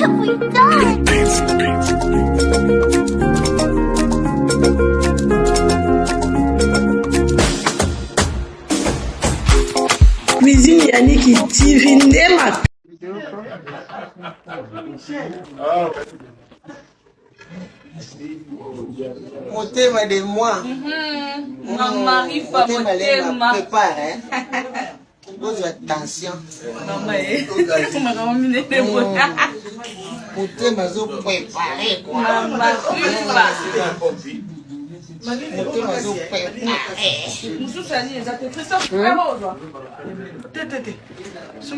have we done? Cuisine Yannick TV Ndema. Motema de moi. Maman, il faut motema. Prépare, hein. Pose attention. Maman, Motema zo préparer quoi. Maman, Motema zo préparer.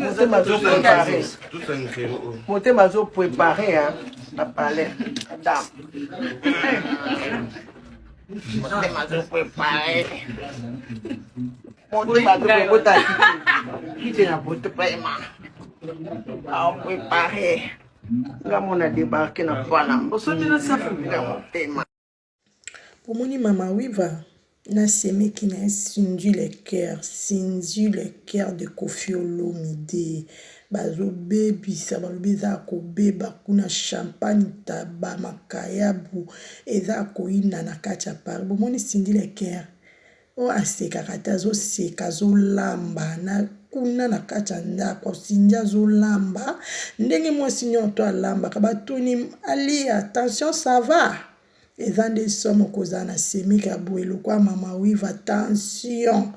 Motema zo préparer. Motema zo préparer, hein. La palais. Dame. Motema zo préparer. Motema zo préparer. Qui na botte paiement. À préparer. Là, on a débarqué dans le Panama. Pour mon maman Wiva, na semé qui n'a sindu le cœur de Koffi Olomide. Bazo baby ça ba beza ko beba kuna champagne taba makayabu eza ko ina na kacha par bo moni sindi le cœur o aseka kata zo seka zo lamba na kuna na kacha ndako sinja zo lamba ndenge mo sinyo to lamba ka batuni ali attention ça va eza nde somo kozana semika boelo kwa mama Wiva attention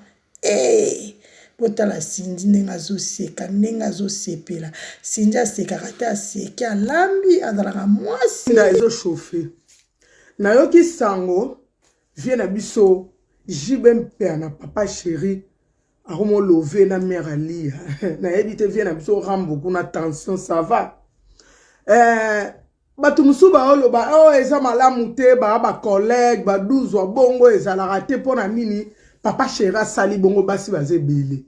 Potala sindi nenga zo seka nenga zo sepela sinja seka kata seka lambi azalaka mwasi na ezo chauffer na yoki sango vie na biso jibe mpe na papa chéri akomo love na mère alia na yebite vie na biso rambo kuna tension ça va batu musuba oloba oh eza malamu te ba collègue ba 12 wa bongo ezalaka te pona nini papa chéri sali bongo basi bazebele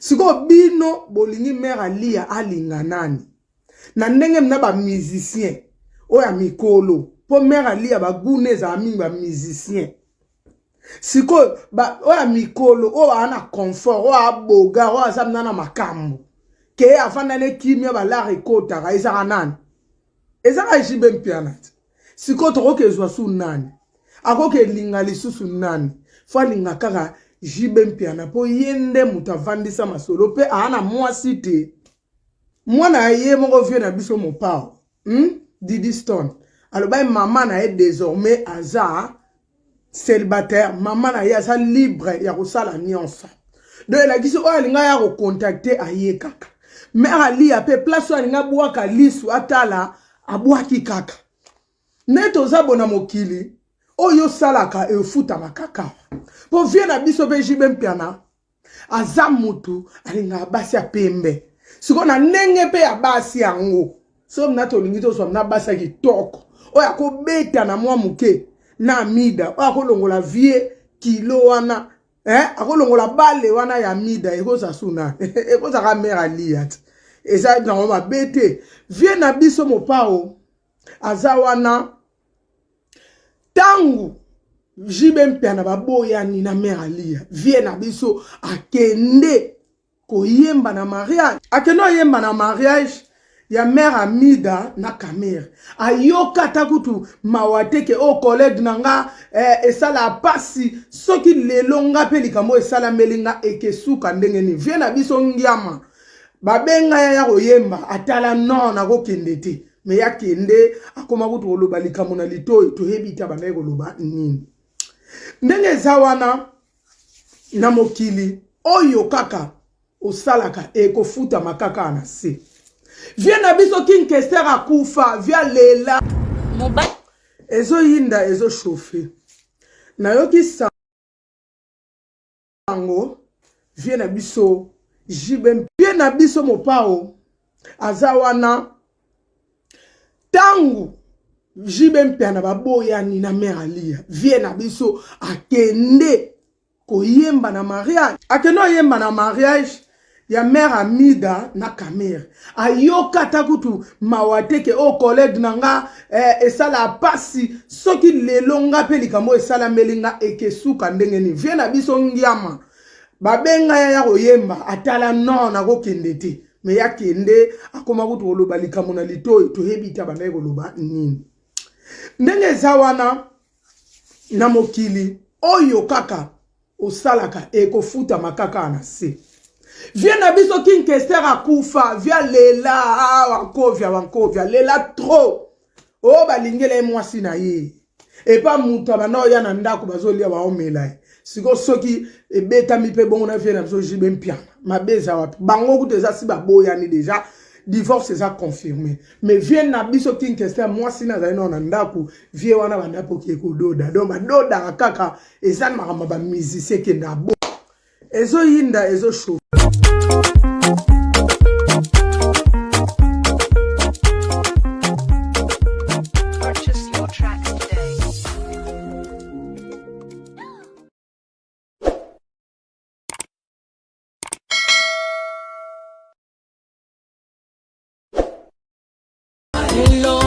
siko bino bolingi mère alia alinga nani na ndenge mna ba musicien oya mikolo po mère alia ba gune za mingi ba musicien siko ba oya mikolo o ana confort o aboga o azamna na makambo ke afanda ne kimia ba la rekota ka isa nani ezaka jibe mpianat siko to ke zwa su nani akoke linga lisusu nani fa linga kaka jibe mpiana po yende mutavandisa masolo pe ana mwasi te mwana ye moko vie na biso mopao Didi Stone aloba mama na ye désormais aza célibataire mama na ye aza libre ya kosala nyonso donc la kiso o alinga ya ko contacter aye kaka mais ali a pe place alinga bwaka lisu atala abwaki kaka neto zabona mokili oyo salaka efuta makaka po vie na biso pe jibe mpiana aza mutu alinga basi ya pembe siko na ndenge pe ya basi yango so mna to lingi to so mna basi kitoko oya ko beta na mwa muke na mida oya ko longola vie kilo wana akolongola bale wana ya mida ekoza suna ekoza ka mère aliat eza na ma bete vie na biso mopao aza wana tangu jibe mpe na baboya ni na mère alia vie na biso akende koyemba na mariage akeno yemba na mariage ya mère amida na kamere ayoka takutu mawateke o collègue nanga esala pasi soki lelonga pe likambo esala melinga ekesuka ndenge ni vie na biso ngiama babenga ya koyemba atala non na kokende te me ya kende akoma kutu oloba likambo na litoi to hebita banaye koloba nini ndenge zawana na mokili oyo kaka osalaka ekofuta makaka na se vie na biso kinkester akufa via lela ezo yinda ezo chauffer na yoki sango vie na biso jibe vie na biso mopao aza wana tangu jibe mpe na baboya ni na mère alia vie na biso akende koyemba na mariage akeno yemba na mariage ya mère amida na kamere ayoka takutu mawateke o collègue nanga esala pasi soki lelonga pe likambo esala melinga ekesuka ndenge ni vie na biso ngiama babenga ya koyemba atala non na kokende te me ya kende akoma kutu oloba likambo na litoi toyebi ta banda koloba nini ndenge zawana na mokili oyo kaka osalaka ekofuta makaka na se via na biso Kinkester akufa via lela wankovia lela trop o balingele mwasi na ye et pas muta bana ya na ndako bazolia baomela siko soki ebeta mi pe bongo na vie na biso jibe mpia mabeza wapi bango kuteza si baboyani déjà divorce est confirmé mais vient na biso Kinkester mwasi na zaino na ndako vie wana bandapo ki ekododa donc badoda kaka ezana makamba ba musicien kenda bo ezo yinda ezo show Purchase your tracks today. Hello.